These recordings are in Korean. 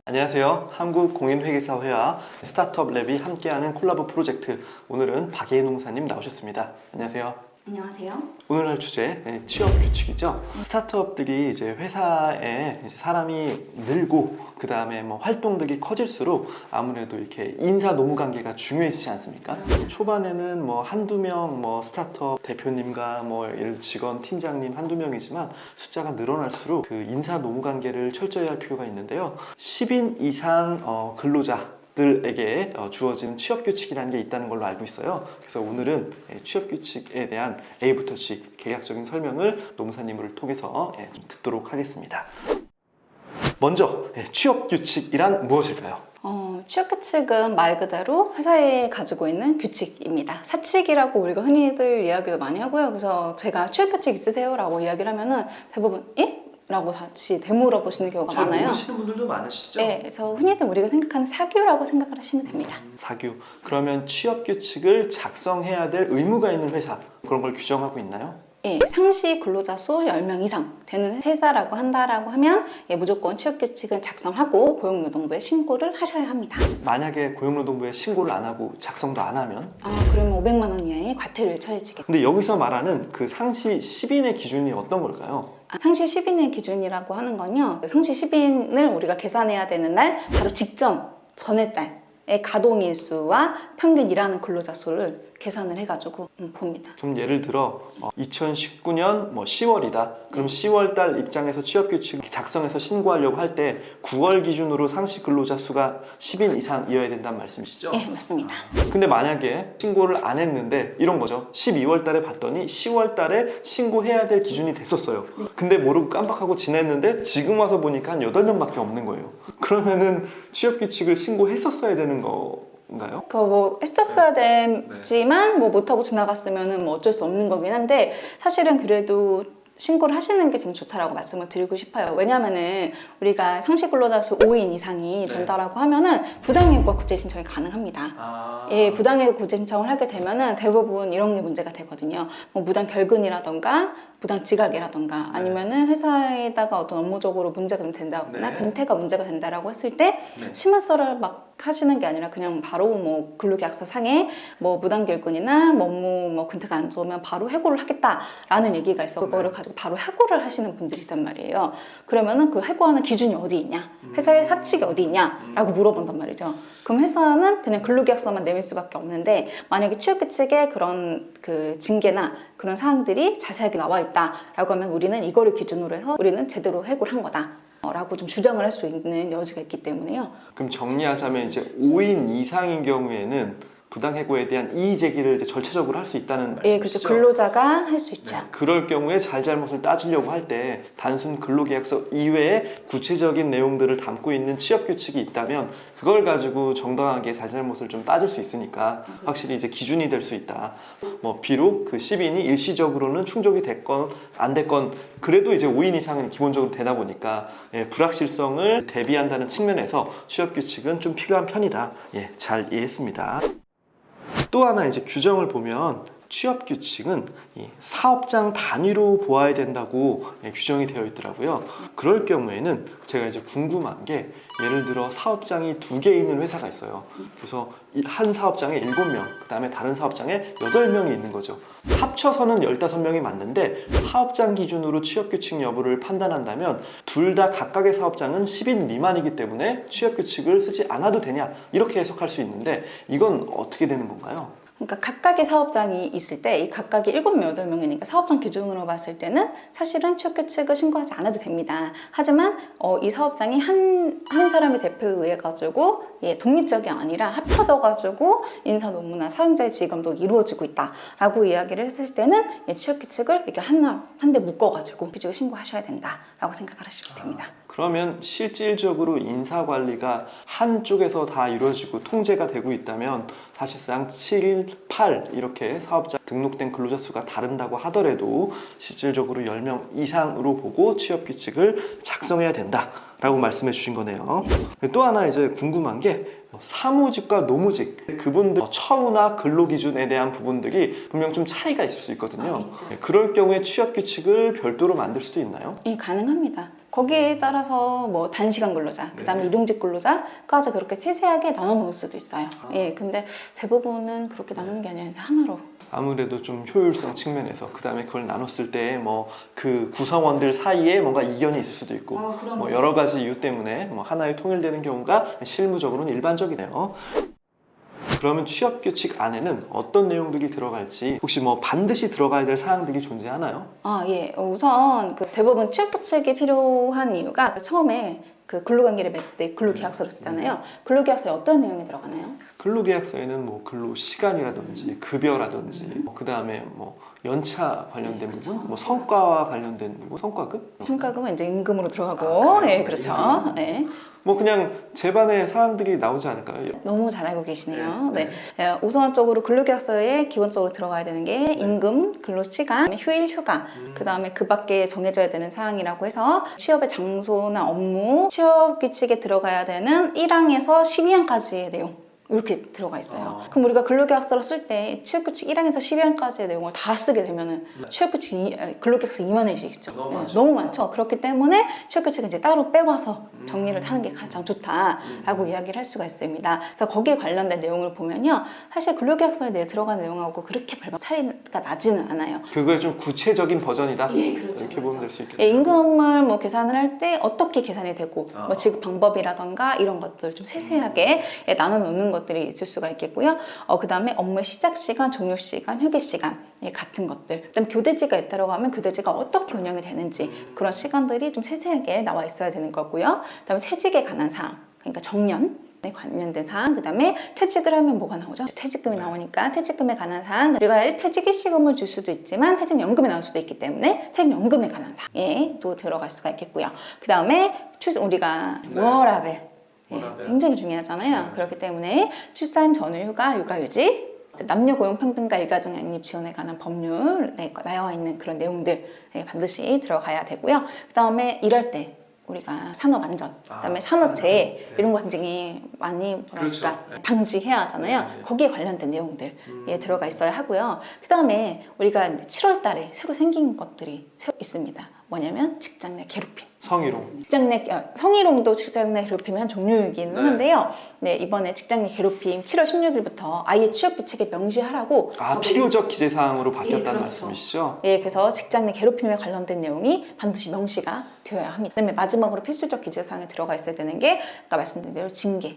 안녕하세요. 한국공인회계사회와 스타트업랩이 함께하는 콜라보 프로젝트, 오늘은 박예인 농사님 나오셨습니다. 안녕하세요. 안녕하세요. 오늘 할 주제 취업 규칙이죠. 스타트업들이 이제 회사에 이제 사람이 늘고 그 다음에 뭐 활동들이 커질수록 아무래도 이렇게 인사 노무 관계가 중요해지지 않습니까? 초반에는 뭐 한두 명 뭐 스타트업 대표님과 뭐 예를 직원 팀장님 한두 명이지만 숫자가 늘어날수록 그 인사 노무 관계를 철저히 할 필요가 있는데요. 10인 이상 근로자들에게 주어지는 취업규칙이라는 게 있다는 걸로 알고 있어요. 그래서 오늘은 취업규칙에 대한 A부터 G 개략적인 설명을 노무사님을 통해서 좀 듣도록 하겠습니다. 먼저 취업규칙이란 무엇일까요? 취업규칙은 말 그대로 회사에 가지고 있는 규칙입니다. 사칙이라고 우리가 흔히들 이야기도 많이 하고요. 그래서 제가 취업규칙 있으세요? 라고 이야기를 하면은 대부분 예? 라고 다시 되물어보시는 경우가 잘 많아요. 모르시는 분들도 많으시죠? 네, 그래서 흔히들 우리가 생각하는 사규라고 생각을 하시면 됩니다. 사규. 그러면 취업규칙을 작성해야 될 의무가 있는 회사, 그런 걸 규정하고 있나요? 예, 상시 근로자 수 10명 이상 되는 회사라고 한다라고 하면 무조건 취업규칙을 작성하고 고용노동부에 신고를 하셔야 합니다. 만약에 고용노동부에 신고를 안 하고 작성도 안 하면? 그러면 500만 원 이하의 과태료를 처해지게. 근데 여기서 말하는 그 상시 10인의 기준이 어떤 걸까요? 상시 10인의 기준이라고 하는 건요, 상시 10인을 우리가 계산해야 되는 날 바로 직전 전의 달의 가동일수와 평균 일하는 근로자 수를 계산을 해가지고 봅니다. 그럼 예를 들어 2019년 뭐 10월이다. 그럼 10월 달 입장에서 취업규칙 작성해서 신고하려고 할 때 9월 기준으로 상시 근로자 수가 10인 이상이어야 된다는 말씀이시죠? 네, 맞습니다. 근데 만약에 신고를 안 했는데 이런 거죠. 12월 달에 봤더니 10월 달에 신고해야 될 기준이 됐었어요. 근데 모르고 깜빡하고 지냈는데 지금 와서 보니까 한 8명밖에 없는 거예요. 그러면은 취업규칙을 신고했었어야 되는 건가요? 뭐 했었어야 되지만 뭐 못하고 지나갔으면 뭐 어쩔 수 없는 거긴 한데, 사실은 그래도 신고를 하시는 게 좀 좋다라고 말씀을 드리고 싶어요. 왜냐면은 우리가 상시 근로자 수 5인 이상이 된다라고 하면은 부당해고와 구제 신청이 가능합니다. 예, 부당해고 구제 신청을 하게 되면은 대부분 이런 게 문제가 되거든요. 뭐 무단 결근이라던가 부당 지각이라던가 아니면은 회사에다가 어떤 업무적으로 문제가 된다거나 근태가 문제가 된다라고 했을 때 심할서를 막 하시는 게 아니라 그냥 바로 뭐 근로계약서 상에 뭐 무단 결근이나 뭐 업무 뭐 근태가 안 좋으면 바로 해고를 하겠다라는 얘기가 있어. 그거를 가지고 바로 해고를 하시는 분들이 있단 말이에요. 그러면은 그 해고하는 기준이 어디 있냐, 회사의 사칙이 어디 있냐라고 물어본단 말이죠. 그럼 회사는 그냥 근로계약서만 내밀 수밖에 없는데, 만약에 취업규칙에 그런 그 징계나 그런 사항들이 자세하게 나와 있다라고 하면 우리는 이거를 기준으로 해서 우리는 제대로 해고를 한 거다 라고 좀 주장을 할 수 있는 여지가 있기 때문에요. 그럼 정리하자면 이제 5인 이상인 경우에는 부당해고에 대한 이의 제기를 이제 절차적으로 할 수 있다는 말씀이시죠? 예, 그렇죠. 근로자가 할 수 있죠. 그럴 경우에 잘잘못을 따지려고 할 때 단순 근로계약서 이외에 구체적인 내용들을 담고 있는 취업규칙이 있다면 그걸 가지고 정당하게 잘잘못을 좀 따질 수 있으니까 확실히 이제 기준이 될 수 있다. 뭐 비록 그 10인이 일시적으로는 충족이 됐건 안 됐건 그래도 이제 5인 이상은 기본적으로 되다 보니까 불확실성을 대비한다는 측면에서 취업규칙은 좀 필요한 편이다. 잘 이해했습니다. 또 하나 이제 규정을 보면 취업규칙은 사업장 단위로 보아야 된다고 규정이 되어 있더라고요. 그럴 경우에는 제가 이제 궁금한 게, 예를 들어 사업장이 2개 있는 회사가 있어요. 그래서 한 사업장에 7명, 그 다음에 다른 사업장에 8명이 있는 거죠. 합쳐서는 15명이 맞는데 사업장 기준으로 취업규칙 여부를 판단한다면 둘 다 각각의 사업장은 10인 미만이기 때문에 취업규칙을 쓰지 않아도 되냐, 이렇게 해석할 수 있는데 이건 어떻게 되는 건가요? 그러니까 각각의 사업장이 있을 때 이 각각이 7명, 8명이니까 사업장 기준으로 봤을 때는 사실은 취업규칙을 신고하지 않아도 됩니다. 하지만 이 사업장이 한 사람의 대표에 의해 가지고 독립적이 아니라 합쳐져 가지고 인사 노무나 사용자의 지휘감도 이루어지고 있다라고 이야기를 했을 때는 취업규칙을 이렇게 한데 묶어 가지고 규칙을 신고하셔야 된다라고 생각을 하시면 됩니다. 그러면 실질적으로 인사관리가 한쪽에서 다 이루어지고 통제가 되고 있다면 사실상 7, 8 이렇게 사업자 등록된 근로자 수가 다른다고 하더라도 실질적으로 10명 이상으로 보고 취업규칙을 작성해야 된다 라고 말씀해 주신 거네요. 또 하나 이제 궁금한 게 사무직과 노무직 그분들 처우나 근로기준에 대한 부분들이 분명 좀 차이가 있을 수 있거든요. 그럴 경우에 취업규칙을 별도로 만들 수도 있나요? 예, 가능합니다. 거기에 따라서 뭐 단시간 근로자, 그 다음에 일용직 근로자까지 그렇게 세세하게 나눠 놓을 수도 있어요. 예, 근데 대부분은 그렇게 나누는 게 아니라 하나로. 아무래도 좀 효율성 측면에서 그 다음에 그걸 나눴을 때 뭐 그 구성원들 사이에 뭔가 이견이 있을 수도 있고 뭐 여러 가지 이유 때문에 뭐 하나에 통일되는 경우가 실무적으로는 일반적이네요. 그러면 취업규칙 안에는 어떤 내용들이 들어갈지 혹시 뭐 반드시 들어가야 될 사항들이 존재하나요? 아, 예. 우선 그 대부분 취업규칙이 필요한 이유가 처음에 그 근로관계를 맺을 때 근로계약서를 쓰잖아요. 근로계약서에 어떤 내용이 들어가나요? 근로계약서에는 뭐 근로시간이라든지 급여라든지 그 다음에 뭐 연차 관련된 부분, 뭐 성과와 관련된 부분, 성과급? 평가금은 이제 임금으로 들어가고, 네, 그렇죠. 네. 뭐 그냥 제반의 사항들이 나오지 않을까요? 너무 잘 알고 계시네요. 네. 우선적으로 근로계약서에 기본적으로 들어가야 되는 게 임금, 근로시간, 휴일, 휴가, 그 다음에 그 밖에 정해져야 되는 사항이라고 해서 취업의 장소나 업무, 취업규칙에 들어가야 되는 1항에서 12항까지의 내용. 이렇게 들어가 있어요. 그럼 우리가 근로계약서를 쓸 때 취업규칙 1항에서 12항까지의 내용을 다 쓰게 되면은 취업규칙 근로계약서 이만해지겠죠. 너무 많죠. 그렇기 때문에 취업규칙은 이제 따로 빼와서 정리를 하는 게 가장 좋다라고 이야기를 할 수가 있습니다. 그래서 거기에 관련된 내용을 보면요, 사실 근로계약서에 내에 들어간 내용하고 그렇게 별반 차이가 나지는 않아요. 그거의 좀 구체적인 버전이다. 예, 그렇죠, 이렇게 보면 될 수 있겠네요. 예, 임금을 뭐 계산을 할 때 어떻게 계산이 되고 뭐 지급 방법이라던가 이런 것들 좀 세세하게 나눠 놓는 것들이 있을 수가 있겠고요. 그 다음에 업무 시작 시간, 종료 시간, 휴게 시간 같은 것들. 그다음에 교대지가 있다고 하면 교대지가 어떻게 운영이 되는지 그런 시간들이 좀 세세하게 나와 있어야 되는 거고요. 그다음에 퇴직에 관한 사항, 그러니까 정년. 관련된 사항, 그 다음에 퇴직을 하면 뭐가 나오죠? 퇴직금이 나오니까 퇴직금에 관한 사항, 우리가 퇴직 일시금을 줄 수도 있지만 퇴직연금이 나올 수도 있기 때문에 퇴직연금에 관한 사항에 또 들어갈 수가 있겠고요. 그 다음에 우리가 워라벨, 굉장히 중요하잖아요. 그렇기 때문에 출산 전후 휴가, 육아휴직, 남녀고용평등과 일가정 양립 지원에 관한 법률에 나와 있는 그런 내용들 반드시 들어가야 되고요. 그 다음에 일할 때 우리가 산업안전, 그다음에 산업재해 이런 거 굉장히 많이 뭐랄까 방지해야 하잖아요. 거기에 관련된 내용들 들어가 있어야 하고요. 그다음에 우리가 이제 7월 달에 새로 생긴 것들이 있습니다. 뭐냐면 직장 내 괴롭힘. 성희롱. 직장 내 성희롱도 직장 내 괴롭힘의 한 종류이기는 한데요. 네, 이번에 직장 내 괴롭힘 7월 16일부터 아예 취업규칙에 명시하라고. 필요적 기재사항으로 바뀌었다는 그렇죠. 말씀이시죠? 예, 그래서 직장 내 괴롭힘에 관련된 내용이 반드시 명시가 되어야 합니다. 그다음에 마지막으로 필수적 기재사항에 들어가 있어야 되는 게 아까 말씀드린 대로 징계.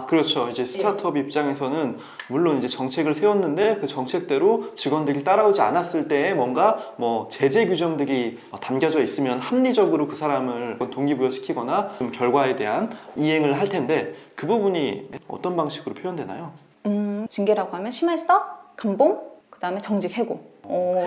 그렇죠. 이제 스타트업 입장에서는 물론 이제 정책을 세웠는데 그 정책대로 직원들이 따라오지 않았을 때 뭔가 뭐 제재 규정들이 담겨져 있으면 합리적으로 그 사람을 동기부여시키거나 좀 결과에 대한 이행을 할 텐데 그 부분이 어떤 방식으로 표현되나요? 징계라고 하면 심했어? 감봉? 그 다음에 정직 해고.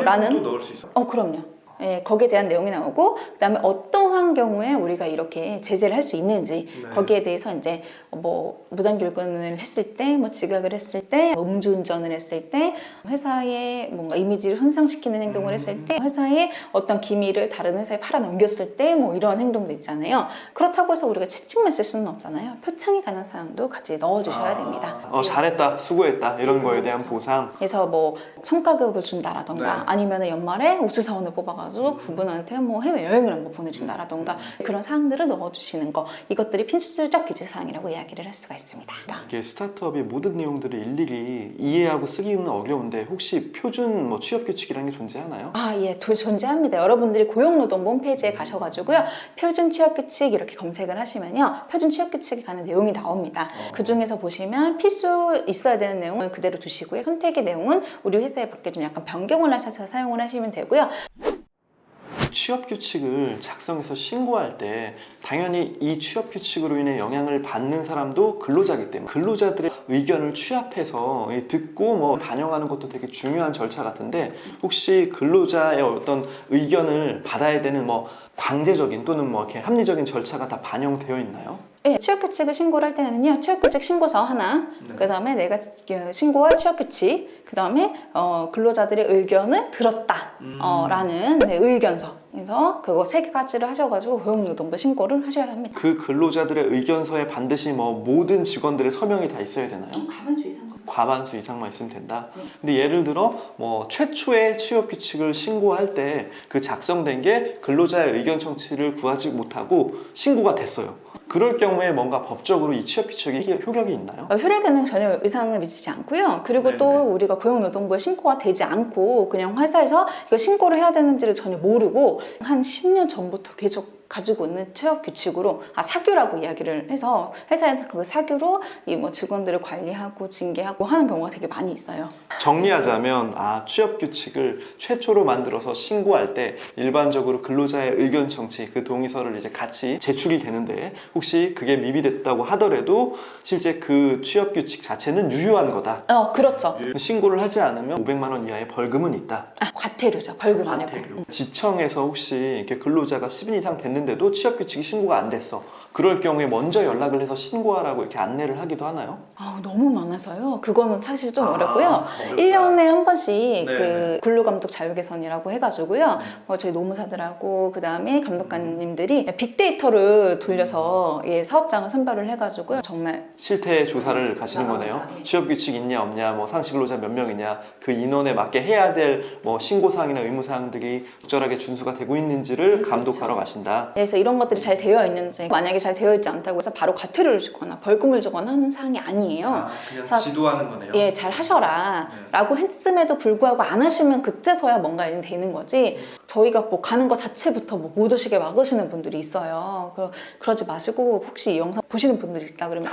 라는. 넣을 수 있어요? 그럼요. 예, 거기에 대한 내용이 나오고, 그 다음에 어떠한 경우에 우리가 이렇게 제재를 할 수 있는지, 거기에 대해서 이제 뭐 무단결근을 했을 때, 뭐 지각을 했을 때, 음주운전을 했을 때, 회사의 뭔가 이미지를 손상시키는 행동을 했을 때, 회사의 어떤 기밀을 다른 회사에 팔아넘겼을 때, 뭐 이런 행동도 있잖아요. 그렇다고 해서 우리가 채찍만 쓸 수는 없잖아요. 표창에 관한 사항도 같이 넣어주셔야 됩니다. 잘했다, 수고했다 이런 거에 대한 보상. 그래서 뭐 성과급을 준다라던가 아니면 연말에 우수사원을 뽑아가지고 그분한테 뭐 해외여행을 한번 보내준다라던가 그런 사항들을 넣어주시는 거, 이것들이 필수적 기재사항이라고 이야기를 할 수가 있습니다. 이게 스타트업의 모든 내용들을 일일이 이해하고 쓰기는 어려운데 혹시 표준 뭐 취업규칙이라는 게 존재하나요? 예, 존재합니다. 여러분들이 고용노동부 홈페이지에 가셔가지고요, 표준 취업규칙 이렇게 검색을 하시면요, 표준 취업규칙에 관한 내용이 나옵니다. 그 중에서 보시면 필수 있어야 되는 내용은 그대로 두시고요, 선택의 내용은 우리 회사에 밖에 좀 약간 변경을 하셔서 사용을 하시면 되고요. 취업규칙을 작성해서 신고할 때 당연히 이 취업규칙으로 인해 영향을 받는 사람도 근로자이기 때문에 근로자들의 의견을 취합해서 듣고 뭐 반영하는 것도 되게 중요한 절차 같은데, 혹시 근로자의 어떤 의견을 받아야 되는 뭐 강제적인 또는 뭐 이렇게 합리적인 절차가 다 반영되어 있나요? 네, 취업규칙을 신고를 할 때는요, 취업규칙 신고서 하나, 네. 그 다음에 내가 신고할 취업규칙, 그 다음에 근로자들의 의견을 들었다, 라는 네, 의견서. 그래서 그거 3가지를 하셔가지고 고용노동부에 신고를 하셔야 합니다. 그 근로자들의 의견서에 반드시 뭐 모든 직원들의 서명이 다 있어야 되나요? 과반수 이상. 과반수 이상만 있으면 된다. 네. 근데 예를 들어 뭐 최초의 취업 규칙을 신고할 때 그 작성된 게 근로자의 의견 청취를 구하지 못하고 신고가 됐어요. 그럴 경우에 뭔가 법적으로 이 취업 규칙이 효력이 있나요? 효력에는 전혀 의상을 미치지 않고요. 그리고 네네. 또 우리가 고용노동부에 신고가 되지 않고 그냥 회사에서 이거 신고를 해야 되는지를 전혀 모르고 한 10년 전부터 계속 가지고 있는 취업 규칙으로 사규라고 이야기를 해서 회사에서 그 사규로 이 뭐 직원들을 관리하고 징계하고 하는 경우가 되게 많이 있어요. 정리하자면 취업 규칙을 최초로 만들어서 신고할 때 일반적으로 근로자의 의견 청취 그 동의서를 이제 같이 제출이 되는데 혹시 그게 미비됐다고 하더라도 실제 그 취업 규칙 자체는 유효한 거다. 그렇죠. 신고를 하지 않으면 500만 원 이하의 벌금은 있다. 과태료죠. 벌금 아니고. 지청에서 혹시 이렇게 근로자가 10인 이상 됐는데도 취업 규칙이 신고가 안 됐어. 그럴 경우에 먼저 연락을 해서 신고하라고 이렇게 안내를 하기도 하나요? 너무 많아서요. 그거는 사실 좀 어렵고요. 어렵다. 1년에 한 번씩 네. 그 근로감독 자율개선이라고 해가지고요. 저희 노무사들하고 그 다음에 감독관님들이 빅데이터를 돌려서 사업장을 선별을 해가지고요. 정말 실태 조사를 가시는 거네요. 예. 취업 규칙 있냐 없냐, 뭐 상시 근로자 몇 명이냐, 그 인원에 맞게 해야 될 뭐 신고사항이나 의무사항들이 적절하게 준수가 되고 있는지를 감독하러 가신다. 그래서 이런 것들이 잘 되어 있는지, 만약에 잘 되어 있지 않다고 해서 바로 과태료를 주거나 벌금을 주거나 하는 사항이 아니에요. 그냥 그래서 지도하는 거네요. 예, 잘 하셔라 라고 했음에도 불구하고 안 하시면 그때서야 뭔가 되는 거지. 저희가 뭐 가는 것 자체부터 뭐 못 오시게 막으시는 분들이 있어요. 그러지 마시고 혹시 이 영상 보시는 분들이 있다 그러면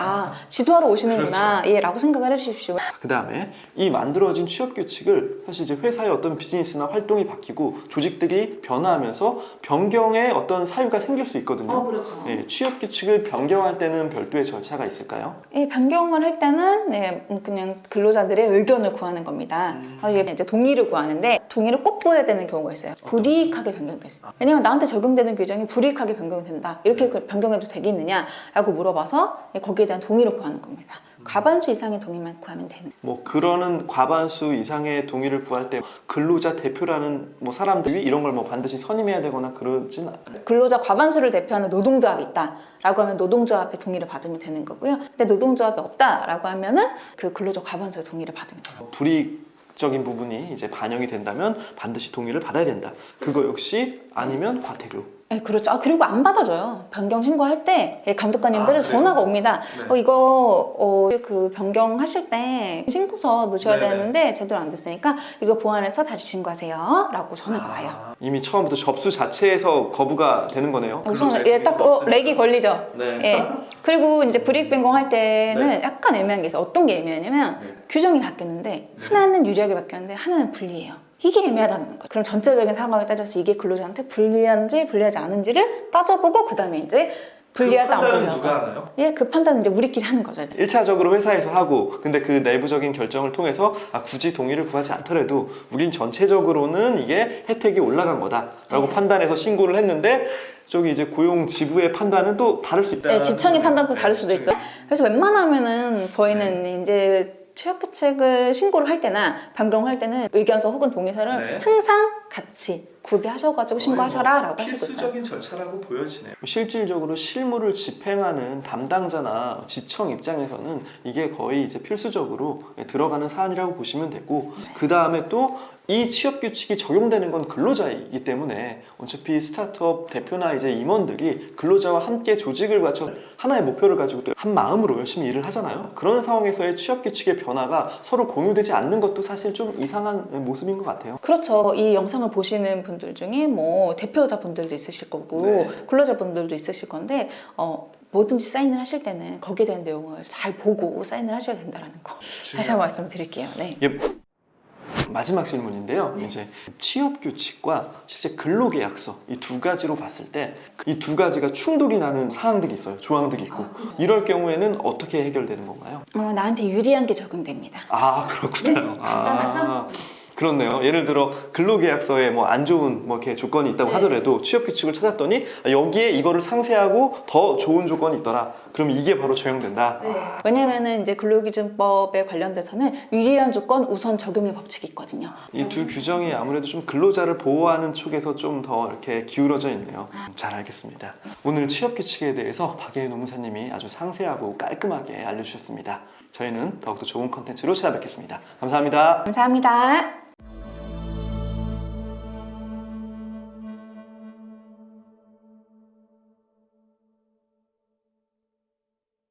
지도하러 오시는구나 예, 라고 생각을 해주십시오. 그 다음에 이 만들어진 취업 규칙을 사실 이제 회사의 어떤 비즈니스나 활동이 바뀌고 조직들이 변화하면서 변경의 어떤 사유가 생길 수 있거든요. 그렇죠. 예, 취업 규칙을 변경할 때는 별도의 절차가 있을까요? 예, 변경을 할 때는 그냥 근로자들의 의견을 구하는 겁니다. 이게 이제 동의를 구하는데 동의를 꼭 구해야 되는 경우가 있어요. 불이익하게 변경됐어. 왜냐면 나한테 적용되는 규정이 불이익하게 변경된다. 이렇게 변경해도 되겠느냐라고 물어봐서 거기에 대한 동의를 구하는 겁니다. 과반수 이상의 동의만 구하면 되는. 뭐 그러는 과반수 이상의 동의를 구할 때 근로자 대표라는 뭐 사람들이 이런 걸 뭐 반드시 선임해야 되거나 그러진 않아요. 근로자 과반수를 대표하는 노동조합이 있다라고 하면 노동조합의 동의를 받으면 되는 거고요. 근데 노동조합이 없다라고 하면은 그 근로자 과반수의 동의를 받으면 돼요. 불이익적인 부분이 이제 반영이 된다면 반드시 동의를 받아야 된다. 그거 역시 아니면 과태료. 네, 그렇죠. 그리고 안 받아줘요. 변경 신고할 때 감독관님들은 그래요? 전화가 옵니다. 네. 이거 그 변경하실 때 신고서 넣으셔야 네네. 되는데 제대로 안 됐으니까 이거 보완해서 다시 신고하세요. 라고 전화가 와요. 이미 처음부터 접수 자체에서 거부가 되는 거네요. 우선 근로자의 딱 동의가 없으면. 렉이 걸리죠. 네. 예. 그리고 이제 불이익 변경할 때는 네. 약간 애매한 게 있어요. 어떤 게 애매하냐면 네. 규정이 바뀌었는데 하나는 유리하게 바뀌었는데 하나는 불리해요. 이게 애매하다는 거예요. 그럼 전체적인 상황을 따져서 이게 근로자한테 불리한지 불리하지 않은지를 따져보고 그 다음에 이제 불리하다 안 판단은 불리하다. 누가 하나요? 예, 그 판단은 이제 우리끼리 하는 거죠. 1차적으로 회사에서 하고 근데 그 내부적인 결정을 통해서 굳이 동의를 구하지 않더라도 우린 전체적으로는 이게 혜택이 올라간 거다라고 판단해서 신고를 했는데 저기 이제 고용 지부의 판단은 또 다를 수 있다. 네, 지청의 판단도 다를 수도 있죠. 그래서 웬만하면은 저희는 이제 취업규칙을 신고를 할 때나 변경할 때는 의견서 혹은 동의서를 네. 항상 같이 구비하셔가지고 신고하셔라 라고 하시고 있어요. 필수적인 절차라고 보여지네요. 실질적으로 실무를 집행하는 담당자나 지청 입장에서는 이게 거의 이제 필수적으로 들어가는 사안이라고 보시면 되고 그 다음에 또 이 취업 규칙이 적용되는 건 근로자이기 때문에 어차피 스타트업 대표나 이제 임원들이 근로자와 함께 조직을 갖춰 하나의 목표를 가지고 또 한 마음으로 열심히 일을 하잖아요. 그런 상황에서의 취업 규칙의 변화가 서로 공유되지 않는 것도 사실 좀 이상한 모습인 것 같아요. 그렇죠. 이 영상을 보시는 분들 중에 뭐 대표자분들도 있으실 거고 네. 근로자분들도 있으실 건데 뭐든지 사인을 하실 때는 거기에 대한 내용을 잘 보고 사인을 하셔야 된다는 거 다시 한번 말씀드릴게요. 네. 마지막 질문인데요. 이제 취업 규칙과 실제 근로계약서 이 두 가지로 봤을 때 이 두 가지가 충돌이 나는 사항들이 있어요. 조항들이 있고 이럴 경우에는 어떻게 해결되는 건가요? 나한테 유리한 게 적용됩니다. 그렇군요. 간단하죠? 그렇네요. 예를 들어 근로계약서에 뭐 안 좋은 뭐 이렇게 조건이 있다고 네. 하더라도 취업 규칙을 찾았더니 여기에 이거를 상세하고 더 좋은 조건이 있더라. 그럼 이게 바로 적용된다. 왜냐면은 이제 근로기준법에 관련돼서는 유리한 조건 우선 적용의 법칙이 있거든요. 이 두 규정이 아무래도 좀 근로자를 보호하는 쪽에서 좀 더 이렇게 기울어져 있네요. 잘 알겠습니다. 오늘 취업 규칙에 대해서 박예은 노무사님이 아주 상세하고 깔끔하게 알려주셨습니다. 저희는 더욱더 좋은 컨텐츠로 찾아뵙겠습니다. 감사합니다. 감사합니다.